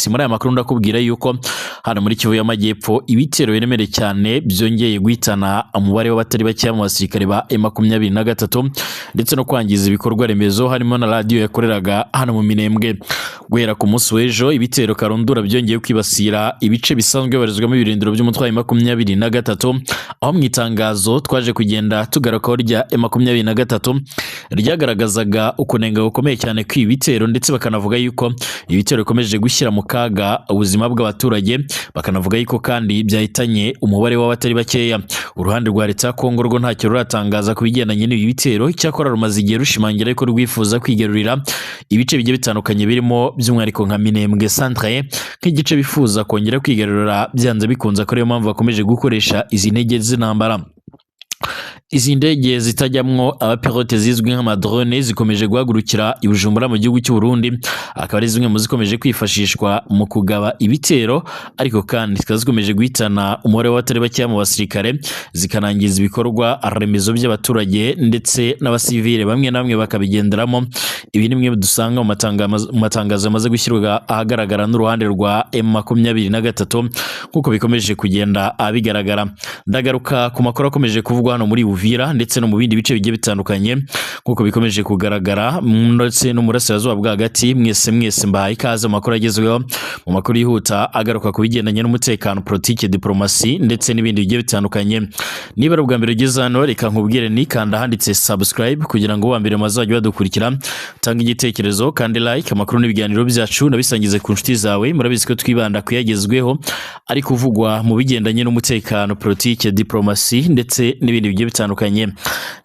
Diplomacy. Muri aya makuru ndakubwira yuko hano muri Kivu y'Amajyepfo ibitero biremereye cyane byongeye guhitana umubare w'abatari bake mu basirikare ba M23 ndetse no kwangiza ibikorwa remezo harimo na radio yakoreraga hano mu Minembwe. Guhera ku munsi w'ejo ibitero karundura byongeye kwibasira ibice bisanzwe barizwamo ibirindiro by'umutwe wa M23, aho mu itangazo twaje kugenda tugarukaho rya M23 ryagaragazaga ukunenga gukomeye cyane kw'ibitero, ndetse bakanavuga yuko ibitero bikomeje gushyira mu kaga ubuzima bw'abaturage, bakanavuga yuko kandi byahitanye umubare w'abatari bakeya. Uruhande rwa leta ya Kongo rwo ntacyo ruratangaza ku bigendanye n'ibi bitero, cyakora rumaze igihe rushimangira ko rwifuza kwigarurira ibice bigiye bitandukanye birimo by'umwihariko nka Minembwe Centre nk'igice bifuza kongera kwigarurira byanze bikunze, ko ariyo mpamvu bakomeje gukoresha izi ntege z'intambara. Izi ndege zitajyamwo abapilote zizwi nk'amadrone zikomeje guhagurukira i Bujumbura mu gihugu cy'u Burundi, akaba ari zimwe mu zikomeje kwifashishwa mu kugaba ibitero, ariko kandi zikaba zikomeje guhitana umubare w'abatari bakeya mu basirikare, zikanangiza ibikorwa remezo by'abaturage ndetse n'abasivile bamwe na bamwe bakabigenderamo. Ibi ni bimwe dusanga mu matangazo yamaze gushyirwa ahagaragara n'uruhande rwa M23 nk'uko bikomeje kugenda abigaragara. Ndagaruka ku makuru akomeje kuvugwa hano muri Uvira ndetse no mu bindi bice bigiye bitandukanye nk'uko bikomeje kugaragara, ndetse no mu burasirazuba bwa hagati. Mwese mbahaye ikaze mu makuru agezweho, mu makuru yihuta agaruka ku bigendanye n'umutekano, politike, diplomasi ndetse n'ibindi bigiye bitandukanye. Niba ari ubwa mbere ugeze hano, reka nkubwire ni kanda handitse subscribe kugira ngo uwa mbere mazajye badukurikira, tanga igitekerezo kandi like amakuru n'ibiganiro byacu nabisangize ku nshuti zawe. Murabizi ko twibanda kuyagezweho ari kuvugwa mu bigendanye n'umutekano, politike, diplomasi ndetse n'ibindi bigiye bitandukanye.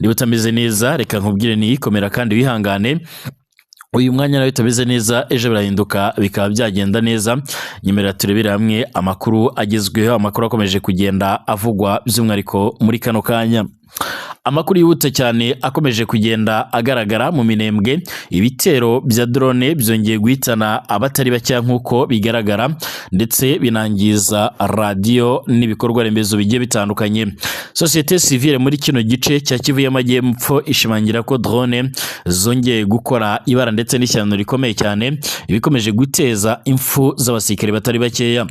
Niba utameze neza, reka nkubwire ni komera kandi wihangane. Uyu mwanya nawe utameze neza, ejo birahinduka bikaba byagenda neza. Nyemerera turebere hamwe amakuru agezweho, amakuru akomeje kugenda avugwa by'umwihariko muri kano kanya. Amakuru yihuta cyane akomeje kugenda agaragara mu Minembwe. Ibitero bya drone byongeye guhitana abatari bake nk'uko bigaragara, ndetse binangiza radio n'ibikorwa remezo bigiye bitandukanye. Societe civile muri kino gice cya Kivu y'Amajyepfo ishimangira ko drone zongeye gukora ibara ndetse n'ishyano rikomeye cyane, ibikomeje guteza impfu z'abasirikare batari bakeya.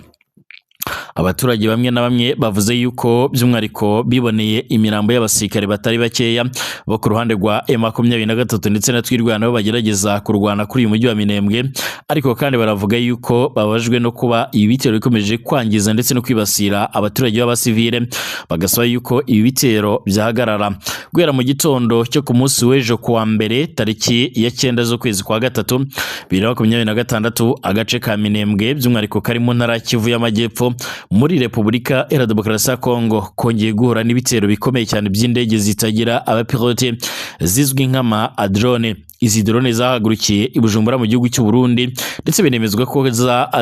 Abaturage bamwe na bamwe bavuze yuko by'umwihariko biboneye imirambo y'abasirikare batari bakeya bo ku ruhande rwa M23 ndetse na twirwana bagerageza kurwana kuri uyu mujyi wa Minembwe, ariko kandi baravuga yuko babajwe no kuba ibi bitero bikomeje kwangiza ndetse no kwibasira abaturage b'abasivile, bagasaba yuko ibi bitero byahagarara. Guhera mu gitondo cyo ku munsi w'ejo kuwa mbere tariki ya 9 z'ukwezi kwa gatatu 2026, agace ka Minembwe by'umwihariko kari mu ntara Kivu y'Amajyepfo muri Repubulika Iharanira Demokarasi ya Kongo kongeye guhura n'ibitero bikomeye cyane by'indege zitagira abapilote zizwi nk'ama drone. Izi drone zahagurukiye i Bujumbura mu gihugu cy'u Burundi, ndetse binemezwa ko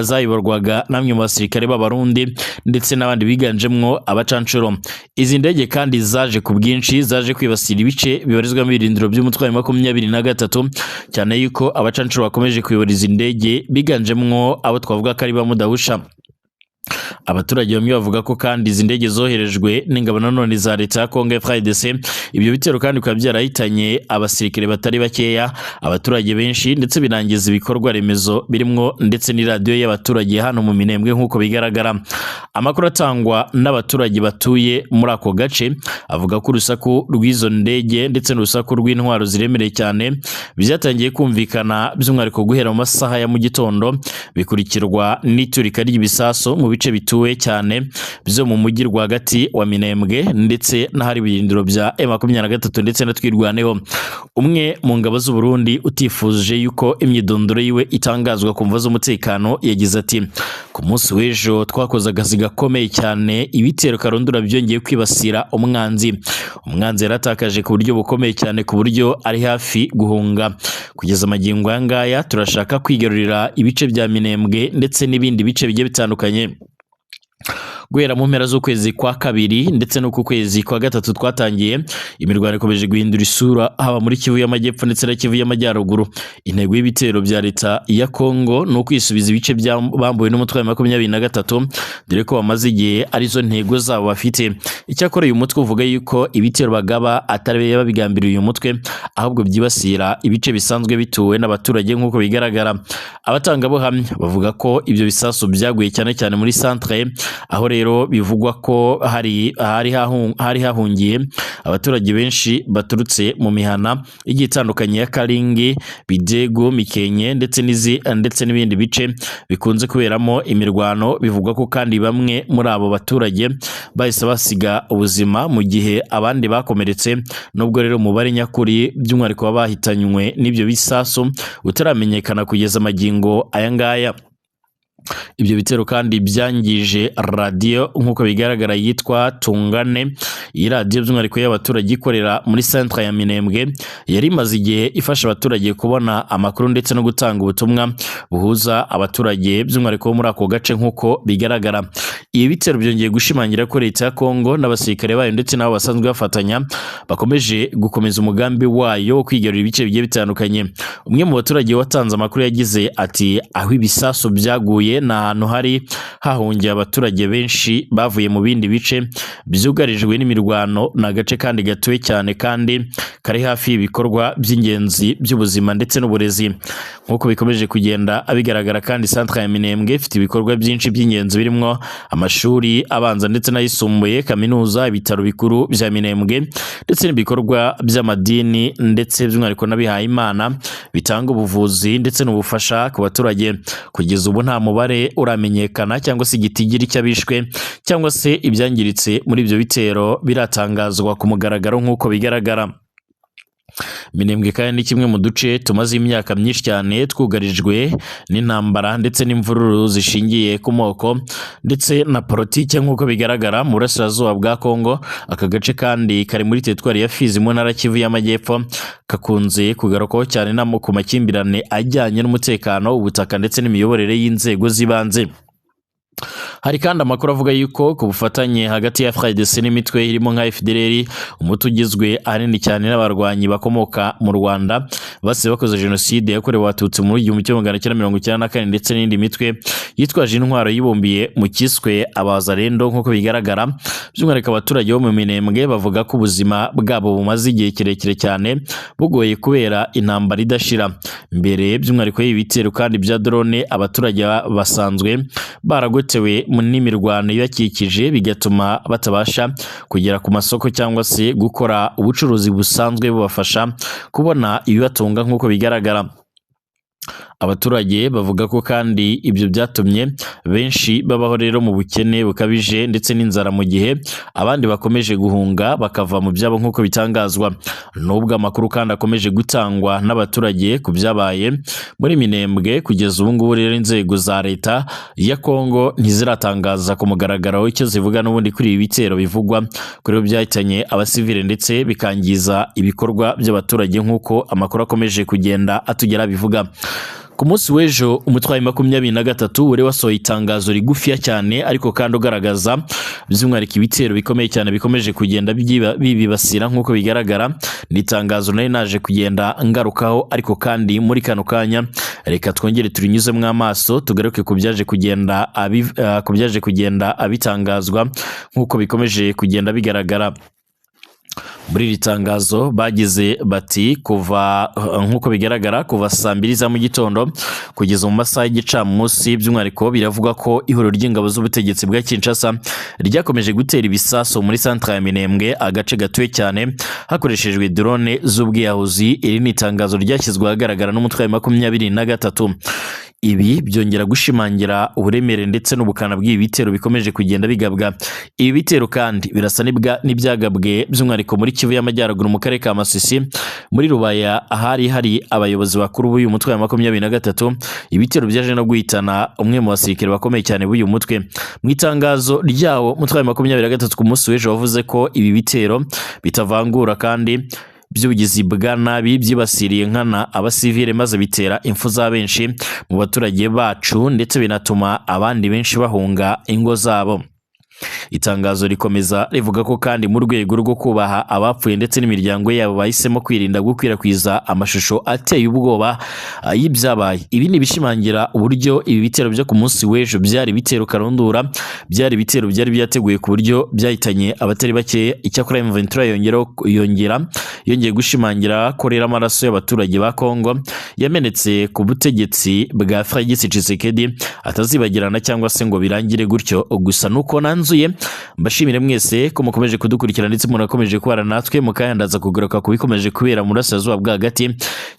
zayiborwaga namwe mu basirikare b'abarundi ndetse n'abandi biganjemwo abacancuro. Izi ndege kandi zaje ku bwinshi, zaje kwibasira ibice bibarizwamo ibirindiro by'umutwe wa M23, cyane yuko abacancuro bakomeje kuyobora izi ndege biganjemwo abo twavuga ko ari ba Mudahusha. Abaturage bamwe bavuga ko kandi izi ndege zoherejwe n'ingabo nanone za leta ya Kongo FARDC. Ibyo bitero kandi bikaba byarahitanye abasirikare batari bakeya, abaturage benshi, ndetse binangiza ibikorwa remezo birimo ndetse ni radio y'abaturage hano mu Minembwe nk'uko bigaragara. Amakuru atangwa n'abaturage batuye muri ako gace avuga ko urusaku rw'izo ndege ndetse n'urusaku rw'intwaro ziremereye cyane byatangiye kumvikana by'umwihariko guhera mu masaha ya mu gitondo, bikurikirwa n'iturika ry'ibisaso mu bice bituwe cyane byo mu mujyi rwagati wa Minembwe ndetse n'ahari ibirindiro bya M23 ndetse na twirwaneho. Umwe mu ngabo z'u Burundi utifuje yuko imyidondoro yiwe itangazwa ku mva z'umutekano yagize ati: ku munsi w'ejo twakoze akazi gakomeye cyane, ibitero karundura byongeye kwibasira umwanzi yaratakaje ku buryo bukomeye cyane, ku buryo ari hafi guhunga. Kugeza amagingo aya ngaya turashaka kwigarurira ibice bya Minembwe ndetse n'ibindi bice bigiye bitandukanye. guhera mu mpera z'ukwezi kwa kabiri ndetse no ku kwezi kwa gatatu twatangiye imirwano ikomeje guhindura isura haba muri Kivu y'Amajyepfo ndetse na Kivu y'Amajyaruguru. Intego y'ibitero bya leta ya Kongo no kwisubiza ibice bambuwe n'umutwe wa 23 dore ko bamaze igihe arizo ntego zabo bafite. Icyakora uyu mutwe uvuga yuko ibitero bagaba atari babigambiriye uyu mutwe ahubwo byibasira ibice bisanzwe bituwe n'abaturage nk'uko bigaragara. Abatangabuhamya bavuga ko ibyo bisasu byaguye cyane cyane muri centre, aho rero bivugwa ko hari hahungiye abaturage benshi baturutse mu mihana igiye itandukanye ya Karingi, Bidego, Mikenye ndetse n'ibindi bice bikunze kuberamo imirwano. Bivugwa ko kandi bamwe muri abo baturage bahise basiga ubuzima mu gihe abandi bakomeretse, nubwo rero umubare nyakuri by'umwihariko wabahitanywe n'ibyo bisasu utaramenyekana kugeza magingo aya ngaya. Ibyo bitero kandi byangije radio nk'uko bigaragara yitwa Tungane. Iyi radio by'umwihariko y'abaturage ikorera muri centre ya Minembwe yari imaze igihe ifasha abaturage kubona amakuru ndetse no gutanga ubutumwa buhuza abaturage by'umwihariko muri ako gace nk'uko bigaragara. Ibi bitero byongeye gushimangira ko leta ya Kongo n'abasirikare bayo ndetse nabo basanzwe bafatanya bakomeje gukomeza umugambi wayo wo kwigarurira ibice bigiye bitandukanye. Umwe mu baturage watanze amakuru yagize ati aho ibisasu byaguye na ahantu hari hahungiye abaturage benshi bavuye mu bindi bice byugarijwe n'imirwano, na gace kandi gatuwe cyane kandi kari hafi y'ibikorwa by'ingenzi by'ubuzima ndetse n'uburezi. Nk'uko bikomeje kugenda abigaragara kandi centre ya Minembwe ifite ibikorwa byinshi by'ingenzi birimo amashuri abanza ndetse n'ayisumbuye, kaminuza, ibitaro bikuru bya Minembwe ndetse n'ibikorwa by'amadini ndetse by'umwihariko n'abihaye Imana bitanga ubuvuzi ndetse n'ubufasha ku baturage. Kugeza ubu nta mubare uramenyekana cyangwa se igitigiri cy'abishwe cyangwa se ibyangiritse muri ibyo bitero biratangazwa ku mugaragaro nk'uko bigaragara. Minembwe kandi ni kimwe mu duce tumaze imyaka myinshi cyane twugarijwe n'intambara ndetse n'imvururu zishingiye ku moko ndetse na politike nk'uko bigaragara mu burasirazuba bwa Kongo. Aka gace kandi kari muri teritwari ya Fizi mu ntara Kivu y'Amajyepfo, kakunze kugarukaho cyane ku makimbirane ajyanye n'umutekano, ubutaka ndetse n'imiyoborere y'inzego z'ibanze. Hari kandi amakuru avuga yuko ku bufatanye hagati ya FARDC n'imitwe irimo nka FDLR, umuti ugizwe ahanini cyane n'abarwanyi bakomoka mu Rwanda base bakoze jenoside yakorewe abatutsi mu 1994 ndetse n'indi mitwe yitwaje intwaro yibumbiye mu kiswe abazarendo nk'uko bigaragara. By'umwihariko abaturage bo mu Minembwe bavuga ko ubuzima bwabo bumaze igihe kirekire cyane bugoye kubera intambara idashira. Mbere by'umwihariko y'ibitero kandi bya drone abaturage basanzwe baragotewe n'imirwano ibakikije bigatuma batabasha kugera ku masoko cyangwa se gukora ubucuruzi busanzwe bubafasha kubona ibibatunga nk'uko bigaragara. Abaturage bavuga ko kandi ibyo byatumye benshi babaho rero mu bukene bukabije ndetse n'inzara, mu gihe abandi bakomeje guhunga bakava mu byabo nk'uko bitangazwa. Nubwo amakuru kandi akomeje gutangwa n'abaturage ku byabaye muri Minembwe, kugeza ubu ngubu rero inzego za leta ya Kongo ntiziratangaza ku mugaragaro icyo zivuga n'ubundi kuri ibi bitero bivugwa kuri byahitanye abasivile ndetse bikangiza ibikorwa by'abaturage nk'uko amakuru akomeje kugenda atugera bivuga. Ku munsi w'ejo umutwe wa 23 uri wasohoye itangazo rigufiya cyane ariko kandi ugaragaza by'umwihariko ibitero bikomeye cyane bikomeje kugenda bibibasira nk'uko bigaragara. Ni itangazo nari naje kugenda ngarukaho, ariko kandi muri kano kanya reka twongere turinyuzemo amaso tugaruke ku byaje kugenda abitangazwa nk'uko bikomeje kugenda bigaragara. Muri iri tangazo bagize bati kuva nk'uko bigaragara kuva saa 2 za mu gitondo kugeza mu masaha y'igicamunsi, by'umwihariko biravuga ko ihuriro ry'ingabo z'ubutegetsi bwa Kinshasa ryakomeje gutera ibisaso muri centre ya Minembwe, agace gatuwe cyane hakoreshejwe drone z'ubwiyahuzi. Iri ni itangazo ryashyizwe ahagaragara n'umutwe wa 23. Ibi byongera gushimangira uburemere ndetse n'ubukana bw'ibi bitero bikomeje kugenda bigabwa. Ibi bitero kandi birasa n'ibyagabwe by'umwihariko muri Kivu y'Amajyaruguru mu karere ka Masisi muri Rubaya, ahari hari abayobozi bakuru b'uyu mutwe wa 23. Ibitero byaje no guhitana umwe mu basirikare bakomeye cyane b'uyu mutwe. Mu itangazo ryawo mutwe wa 23 ku munsi w'ejo wavuze ko ibi bitero bitavangura kandi by'ubugizi bwa nabi byibasiriye nkana abasivile maze bitera impfu za benshi mu baturage bacu ndetse binatuma abandi benshi bahunga ingo zabo. Itangazo rikomeza rivuga ko kandi mu rwego rwo kubaha abapfuye ndetse n'imiryango yabo bahisemo kwirinda gukwirakwiza amashusho ateye ubwoba y'ibyabaye. Ibi ni bishimangira uburyo ibi bitero byo ku munsi w'ejo byari bitero karundura, byari bitero byari byateguye ku buryo byahitanye abatari bake. Icyakora M23 yongeye gushimangira ko rero amaraso y'abaturage ba Kongo yamenetse ku butegetsi bwa Félix Tshisekedi atazibagirana cyangwa se ngo birangire gutyo gusa. Nuko nanzuye mbashimire mwese ko mukomeje kudukurikira ndetse munakomeje kubara natwe mukayandaza kugaruka ku bikomeje kubera mu burasirazuba bwa hagati,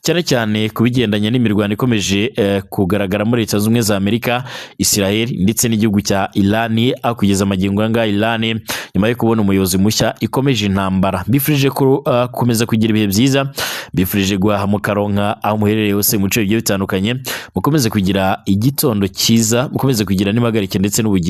cyane cyane ku bigendanye n'imirwano ikomeje kugaragara muri Leta Zunze Ubumwe za Amerika, Israel ndetse n'igihugu cya Iran. Kugeza amagingo anga Iran nyuma yo kubona umuyobozi mushya ikomeje intambara. Bifurije kumeza kugira ibihe byiza, bifurije guhaha mukaronka aho muherereye hose mu bice bigiye bitandukanye, mukomeze kugira igitondo cyiza, mukomeze kugira n'impagarike ndetse n'ubugingo.